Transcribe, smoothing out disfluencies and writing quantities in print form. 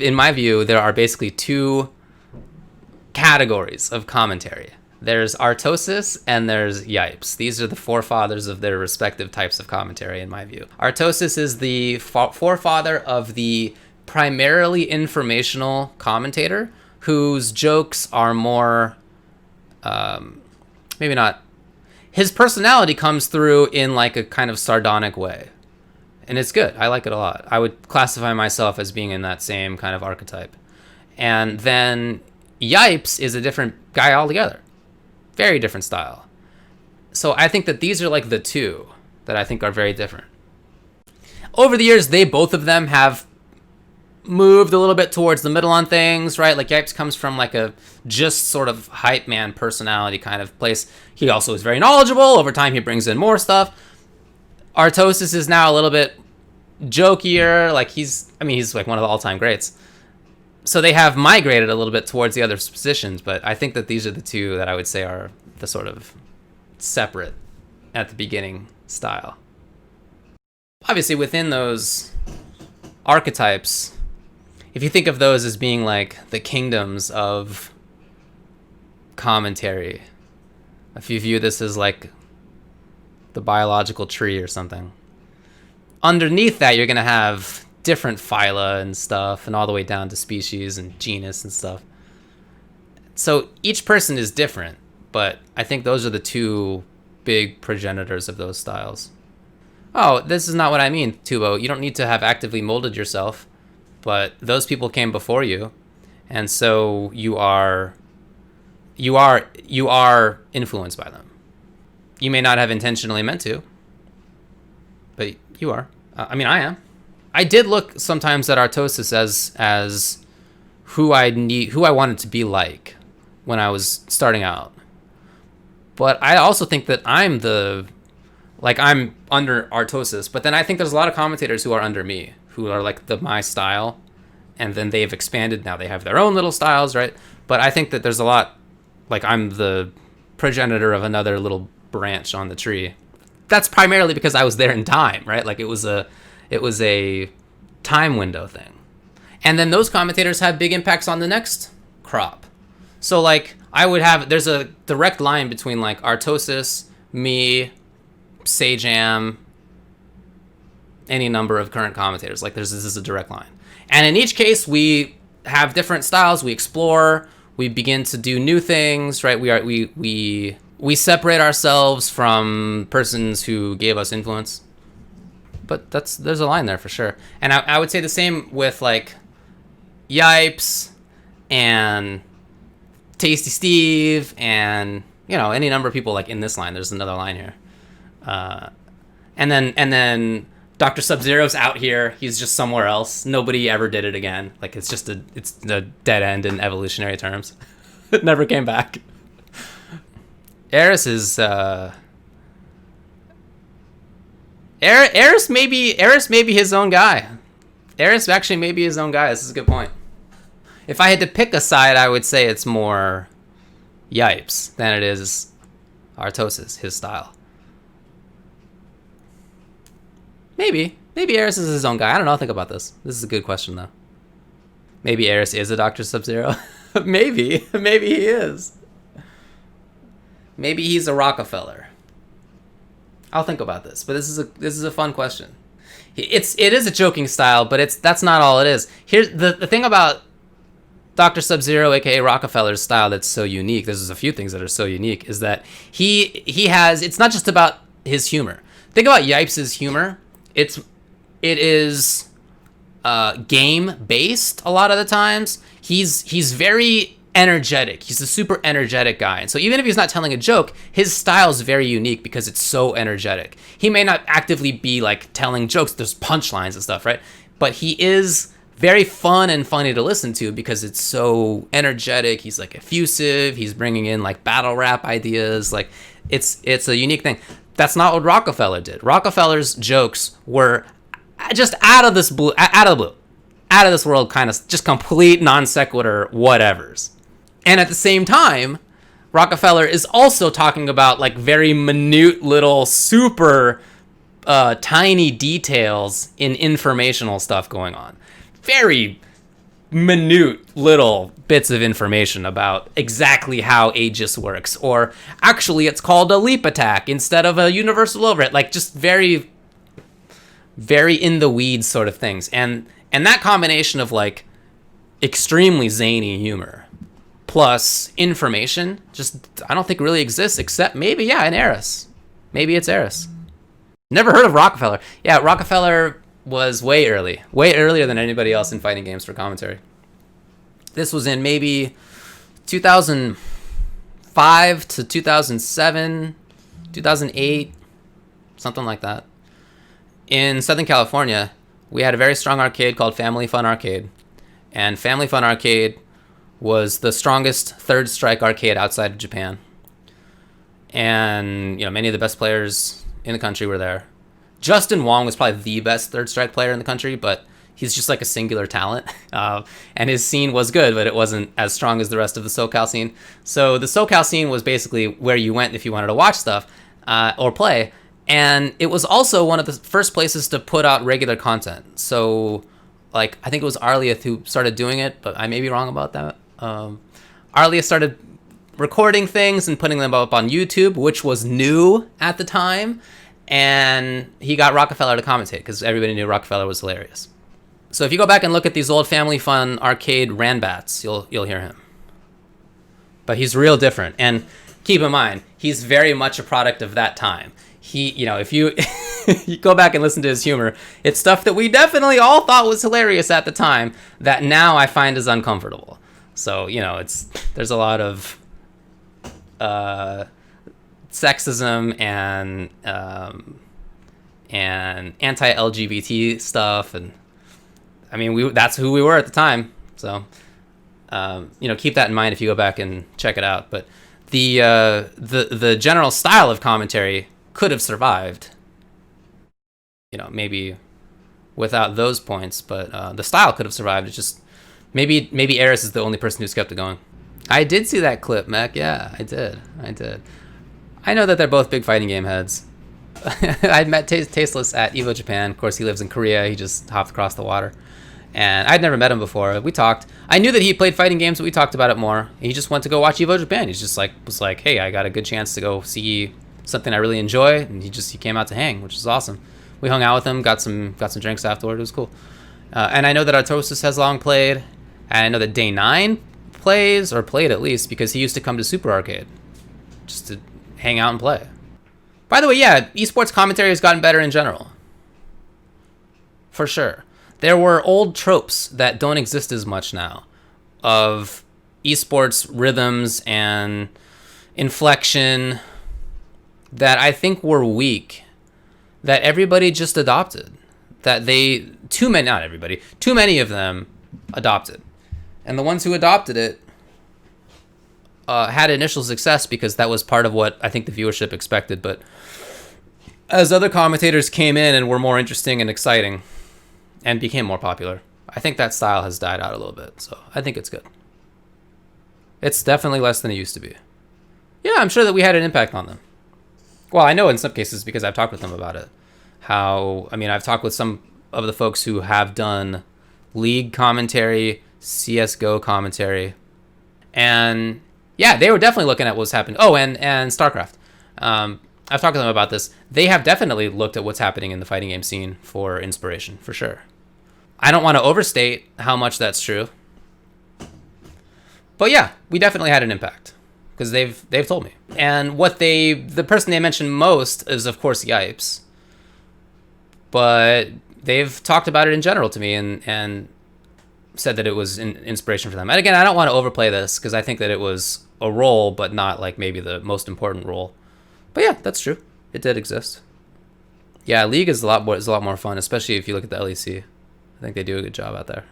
In my view, there are basically two categories of commentary. There's Artosis and there's Yipes. These are the forefathers of their respective types of commentary, in my view. Artosis is the forefather of the primarily informational commentator, whose jokes are more, maybe not. His personality comes through in like a kind of sardonic way. And it's good. I like it a lot. I would classify myself as being in that same kind of archetype. And then Yipes is a different guy altogether. Very different style. So I think that these are like the two that I think are very different. Over the years, both of them have moved a little bit towards the middle on things, right? Like Yipes comes from like a just sort of hype man personality kind of place. He also is very knowledgeable. Over time, he brings in more stuff. Artosis is now a little bit jokier. Like he's like one of the all-time greats. So they have migrated a little bit towards the other positions, but I think that these are the two that I would say are the sort of separate at the beginning style. Obviously, within those archetypes, if you think of those as being like the kingdoms of commentary, if you view this as like the biological tree or something, underneath that you're going to have different phyla and stuff, and all the way down to species and genus and stuff. So each person is different, but I think those are the two big progenitors of those styles. Oh, this is not what I mean, Tubo. You don't need to have actively molded yourself, but those people came before you, and so you are influenced by them. You may not have intentionally meant to, but you are. I mean, I am. I did look sometimes at Artosis as who I wanted to be like when I was starting out. But I also think that I'm under Artosis, but then I think there's a lot of commentators who are under me, who are like my style, and then they've expanded. Now they have their own little styles, right? But I think that there's a lot, like I'm the progenitor of another little branch on the tree. That's primarily because I was there in time, right? Like it was a time window thing. And then those commentators have big impacts on the next crop. So like there's a direct line between like Artosis, me, Sajam, any number of current commentators. Like this is a direct line. And in each case, we have different styles. We explore, we begin to do new things, right? We separate ourselves from persons who gave us influence. But there's a line there for sure. And I would say the same with like Yipes and Tasty Steve and, you know, any number of people like in this line. There's another line here. And then Dr. Sub-Zero's out here. He's just somewhere else. Nobody ever did it again. Like it's a dead end in evolutionary terms. It never came back. Eris is Eris may be his own guy. Eris actually may be his own guy. This is a good point. If I had to pick a side, I would say it's more Yipes than it is Artosis, his style. Maybe Eris is his own guy. I don't know. I'll think about this. This is a good question, though. Maybe Eris is a Dr. Sub-Zero. Maybe he is. Maybe he's a Rockefeller. I'll think about this, but this is a fun question. It is a joking style, but that's not all it is. Here's the thing about Dr. Sub-Zero, aka Rockefeller's style, that's so unique. There's a few things that are so unique. Is that he has? It's not just about his humor. Think about Yipes' humor. It is game based a lot of the times. He's very energetic. He's a super energetic guy. And so even if he's not telling a joke, his style is very unique because it's so energetic. He may not actively be like telling jokes. There's punchlines and stuff, right? But he is very fun and funny to listen to because it's so energetic. He's like effusive. He's bringing in like battle rap ideas. Like it's a unique thing. That's not what Rockefeller did. Rockefeller's jokes were just out of this world, kind of just complete non sequitur whatevers. And at the same time, Rockefeller is also talking about like very minute little super tiny details in informational stuff going on. Very minute little bits of information about exactly how Aegis works, or actually it's called a leap attack instead of a universal overhit, like just very, very in the weeds sort of things. And that combination of like extremely zany humor plus information just, I don't think really exists, except maybe, in Eris. Maybe it's Eris. Never heard of Rockefeller. Yeah, Rockefeller was way earlier than anybody else in fighting games for commentary. This was in maybe 2005 to 2007, 2008, something like that. In Southern California, we had a very strong arcade called Family Fun Arcade. And Family Fun Arcade was the strongest third strike arcade outside of Japan. And, many of the best players in the country were there. Justin Wong was probably the best third strike player in the country, but he's just like a singular talent. And his scene was good, but it wasn't as strong as the rest of the SoCal scene. So the SoCal scene was basically where you went if you wanted to watch stuff or play. And it was also one of the first places to put out regular content. So, like, I think it was Arlieth who started doing it, but I may be wrong about that. Arlieth started recording things and putting them up on YouTube, which was new at the time. And he got Rockefeller to commentate because everybody knew Rockefeller was hilarious. So if you go back and look at these old Family Fun Arcade Ranbats, you'll hear him. But he's real different. And keep in mind, he's very much a product of that time. He, if you you go back and listen to his humor, it's stuff that we definitely all thought was hilarious at the time that now I find is uncomfortable. So, there's a lot of sexism and anti-LGBT stuff, and I mean, that's who we were at the time. So, keep that in mind if you go back and check it out. But the general style of commentary could have survived, maybe without those points, but the style could have survived. It's just maybe Eris is the only person who's kept it going. I did see that clip, Mech. Yeah, I did. I know that they're both big fighting game heads. I met Tasteless at Evo Japan. Of course, he lives in Korea. He just hopped across the water. And I'd never met him before. We talked. I knew that he played fighting games, but we talked about it more. He just went to go watch Evo Japan. He's just was like, hey, I got a good chance to go see something I really enjoy. And he came out to hang, which is awesome. We hung out with him, got some drinks afterward. It was cool. And I know that Artosis has long played. And I know that Day 9 played at least, because he used to come to Super Arcade just to hang out and play. By the way, yeah, esports commentary has gotten better in general. For sure. There were old tropes that don't exist as much now of esports rhythms and inflection that I think were weak, that everybody just adopted. Too many of them adopted. And the ones who adopted it had initial success because that was part of what I think the viewership expected. But as other commentators came in and were more interesting and exciting and became more popular, I think that style has died out a little bit. So I think it's good. It's definitely less than it used to be. Yeah, I'm sure that we had an impact on them. Well, I know in some cases because I've talked with them about it. I've talked with some of the folks who have done League commentary, CSGO commentary, and yeah, they were definitely looking at what's happening. Oh, and StarCraft. I've talked to them about this. They have definitely looked at what's happening in the fighting game scene for inspiration, for sure. I don't want to overstate how much that's true. But yeah, we definitely had an impact because they've told me. And the person they mentioned most is, of course, Yipes. But they've talked about it in general to me and said that it was an inspiration for them. And again, I don't want to overplay this because I think that it was a role, but not like maybe the most important role. But yeah, that's true. It did exist. Yeah, League is a lot more fun, especially if you look at the LEC. I think they do a good job out there.